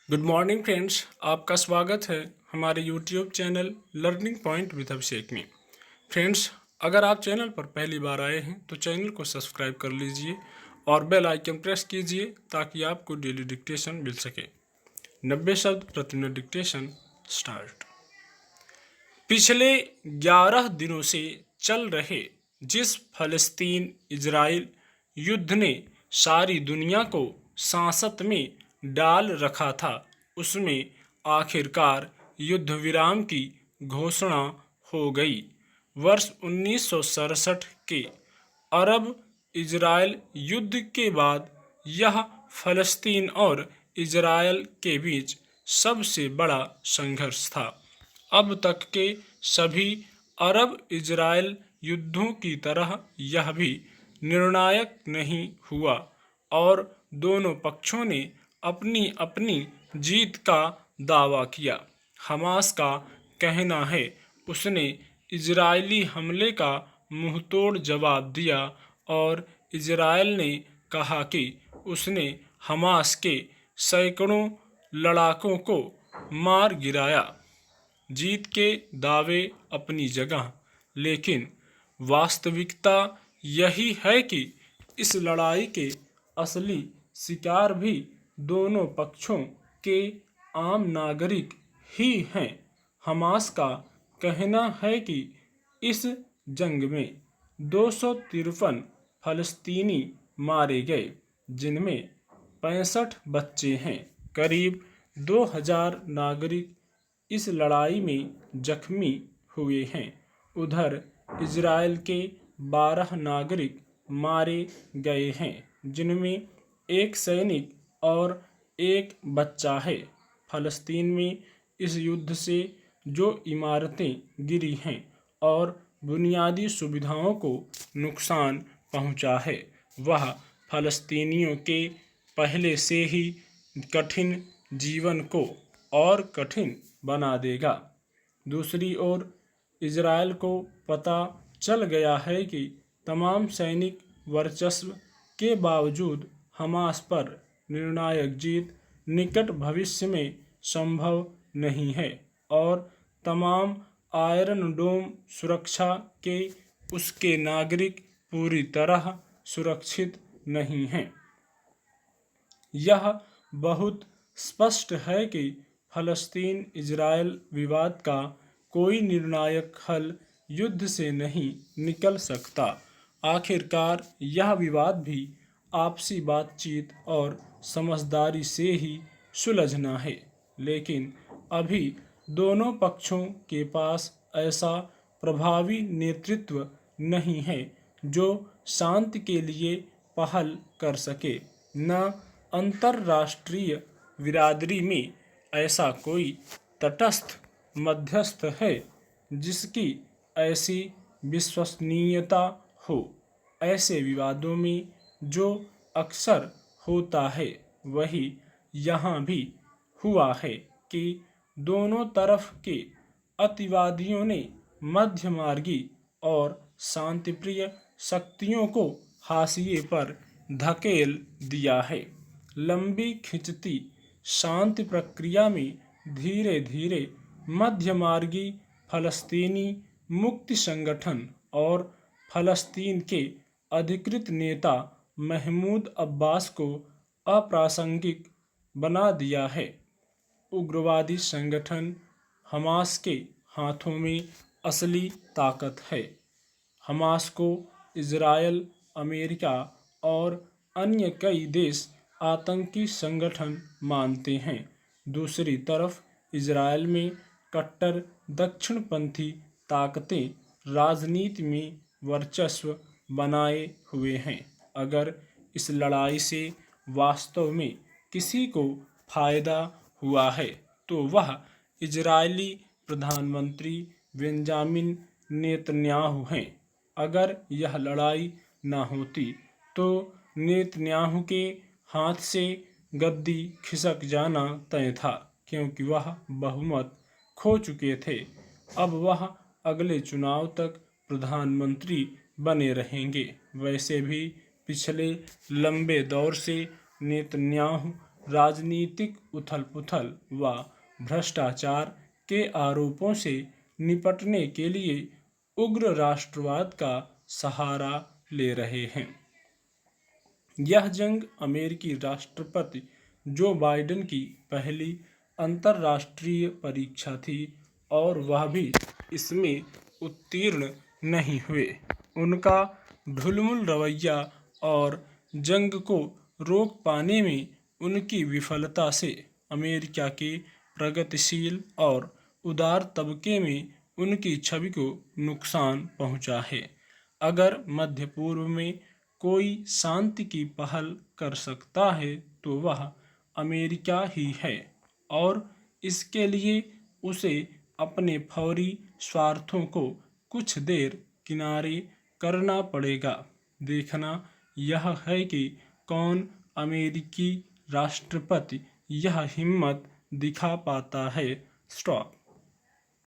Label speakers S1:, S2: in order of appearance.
S1: Good morning friends, आपका स्वागत है हमारे YouTube channel learning point with Abhishek में। फ्रेंड्स, अगर आप चैनल पर पहली बार आए हैं तो चैनल को सब्सक्राइब कर लीजिए और बेल आइकन प्रेस कीजिए ताकि आपको डेली डिक्टेशन मिल सके। 90 शब्द प्रति मिनट डिक्टेशन स्टार्ट। पिछले 11 दिनों से चल रहे जिस फलस्तीन इजराइल युद्ध ने सारी दुनिया को सांसत में डाल रखा था, उसमें आखिरकार युद्ध विराम की घोषणा हो गई। वर्ष 1967 के अरब इजराइल युद्ध के बाद यह फलस्तीन और इजराइल के बीच सबसे बड़ा संघर्ष था। अब तक के सभी अरब इजराइल युद्धों की तरह यह भी निर्णायक नहीं हुआ और दोनों पक्षों ने अपनी अपनी जीत का दावा किया। हमास का कहना है उसने इजरायली हमले का मुंहतोड़ जवाब दिया और इजराइल ने कहा कि उसने हमास के सैकड़ों लड़ाकों को मार गिराया। जीत के दावे अपनी जगह, लेकिन वास्तविकता यही है कि इस लड़ाई के असली शिकार भी दोनों पक्षों के आम नागरिक ही हैं। हमास का कहना है कि इस जंग में 253 फलस्तीनी मारे गए, जिनमें 65 बच्चे हैं। करीब 2000 नागरिक इस लड़ाई में जख्मी हुए हैं। उधर इजराइल के 12 नागरिक मारे गए हैं, जिनमें एक सैनिक और एक बच्चा है। फलस्तीन में इस युद्ध से जो इमारतें गिरी हैं और बुनियादी सुविधाओं को नुकसान पहुंचा है, वह फलस्तीनियों के पहले से ही कठिन जीवन को और कठिन बना देगा। दूसरी ओर इजराइल को पता चल गया है कि तमाम सैनिक वर्चस्व के बावजूद हमास पर निर्णायक जीत निकट भविष्य में संभव नहीं है और तमाम आयरन डोम सुरक्षा के उसके नागरिक पूरी तरह सुरक्षित नहीं हैं। यह बहुत स्पष्ट है कि फलस्तीन इजराइल विवाद का कोई निर्णायक हल युद्ध से नहीं निकल सकता। आखिरकार यह विवाद भी आपसी बातचीत और समझदारी से ही सुलझना है, लेकिन अभी दोनों पक्षों के पास ऐसा प्रभावी नेतृत्व नहीं है जो शांति के लिए पहल कर सके। न अंतर्राष्ट्रीय बिरादरी में ऐसा कोई तटस्थ मध्यस्थ है जिसकी ऐसी विश्वसनीयता हो। ऐसे विवादों में जो अक्सर होता है, वही यहाँ भी हुआ है कि दोनों तरफ के अतिवादियों ने मध्यमार्गी और शांतिप्रिय शक्तियों को हाशिए पर धकेल दिया है। लंबी खिंचती शांति प्रक्रिया में धीरे धीरे मध्यमार्गी फलस्तीनी मुक्ति संगठन और फलस्तीन के अधिकृत नेता महमूद अब्बास को अप्रासंगिक बना दिया है। उग्रवादी संगठन हमास के हाथों में असली ताकत है। हमास को इजरायल, अमेरिका और अन्य कई देश आतंकी संगठन मानते हैं। दूसरी तरफ इजरायल में कट्टर दक्षिणपंथी ताकतें राजनीति में वर्चस्व बनाए हुए हैं। अगर इस लड़ाई से वास्तव में किसी को फायदा हुआ है तो वह इजरायली प्रधानमंत्री बेंजामिन नेतन्याहू हैं। अगर यह लड़ाई न होती तो नेतन्याहू के हाथ से गद्दी खिसक जाना तय था, क्योंकि वह बहुमत खो चुके थे। अब वह अगले चुनाव तक प्रधानमंत्री बने रहेंगे। वैसे भी पिछले लंबे दौर से नेतन्याहू राजनीतिक उथल-पुथल व भ्रष्टाचार के आरोपों से निपटने के लिए उग्र राष्ट्रवाद का सहारा ले रहे हैं। यह जंग अमेरिकी राष्ट्रपति जो बाइडेन की पहली अंतर्राष्ट्रीय परीक्षा थी और वह भी इसमें उत्तीर्ण नहीं हुए। उनका ढुलमुल रवैया और जंग को रोक पाने में उनकी विफलता से अमेरिका के प्रगतिशील और उदार तबके में उनकी छवि को नुकसान पहुंचा है। अगर मध्य पूर्व में कोई शांति की पहल कर सकता है तो वह अमेरिका ही है और इसके लिए उसे अपने फौरी स्वार्थों को कुछ देर किनारे करना पड़ेगा। देखना यह है कि कौन अमेरिकी राष्ट्रपति यह हिम्मत दिखा पाता है। स्टॉप।